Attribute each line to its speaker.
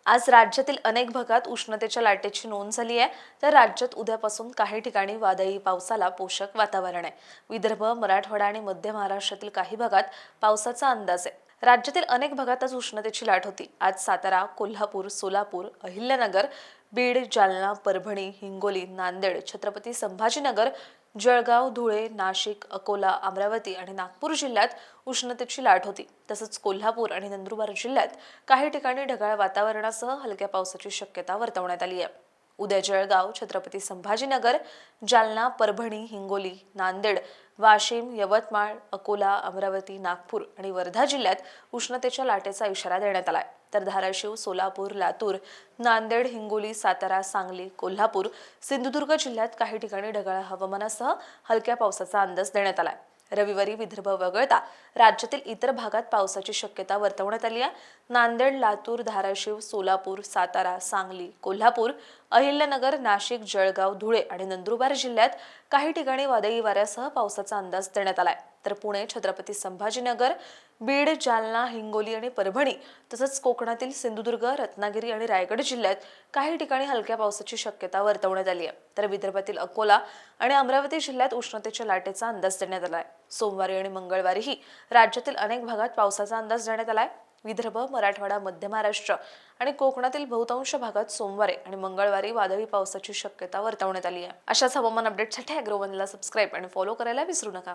Speaker 1: आज राज्यातील अनेक भागात उष्णतेच्या लाटेची नोंद झाली आहे, तर राज्यात उद्यापासून काही ठिकाणी वादळी पावसाला पोषक वातावरण आहे. विदर्भ, मराठवाडा आणि मध्य महाराष्ट्रातील काही भागात पावसाचा अंदाज आहे. राज्यातील अनेक भागात आज उष्णतेची लाट होती. आज सातारा, कोल्हापूर, सोलापूर, अहिल्यानगर, बीड, जालना, परभणी, हिंगोली, नांदेड, छत्रपती संभाजीनगर, जळगाव, धुळे, नाशिक, अकोला, अमरावती आणि नागपूर जिल्ह्यात उष्णतेची लाट होती. तसंच कोल्हापूर आणि नंदुरबार जिल्ह्यात काही ठिकाणी ढगाळ वातावरणासह हलक्या पावसाची शक्यता वर्तवण्यात आली आहे. उद्या जळगाव, छत्रपती संभाजीनगर, जालना, परभणी, हिंगोली, नांदेड, वाशिम, यवतमाळ, अकोला, अमरावती, नागपूर आणि वर्धा जिल्ह्यात उष्णतेच्या लाटेचा इशारा देण्यात आलाय. तर धाराशिव, सोलापूर, लातूर, नांदेड, हिंगोली, सातारा, सांगली, कोल्हापूर, सिंधुदुर्ग जिल्ह्यात काही ठिकाणी ढगाळ हवामानासह हलक्या पावसाचा अंदाज देण्यात आलाय. रविवारी विदर्भ वगळता राज्यातील इतर भागात पावसाची शक्यता वर्तवण्यात आली आहे. नांदेड, लातूर, धाराशिव, सोलापूर, सातारा, सांगली, कोल्हापूर, अहिल्यानगर, नाशिक, जळगाव, धुळे आणि नंदुरबार जिल्ह्यात काही ठिकाणी वादळी वाऱ्यासह पावसाचा अंदाज देण्यात आलाय. तर पुणे, छत्रपती संभाजीनगर, बीड, जालना, हिंगोली आणि परभणी तसंच कोकणातील सिंधुदुर्ग, रत्नागिरी आणि रायगड जिल्ह्यात काही ठिकाणी हलक्या पावसाची शक्यता वर्तवण्यात आली आहे. तर विदर्भातील अकोला आणि अमरावती जिल्ह्यात उष्णतेच्या लाटेचा अंदाज देण्यात आलाय. सोमवारी आणि मंगळवारीही राज्यातील अनेक भागात पावसाचा अंदाज देण्यात आलाय. विदर्भ, मराठवाडा, मध्य महाराष्ट्र आणि कोकणातील बहुतांश भागात सोमवारी आणि मंगळवारी वादळी पावसाची शक्यता वर्तवण्यात आली आहे. अशाच हवामान अपडेटसाठी अॅग्रोवनला सबस्क्राईब आणि फॉलो करायला विसरू नका.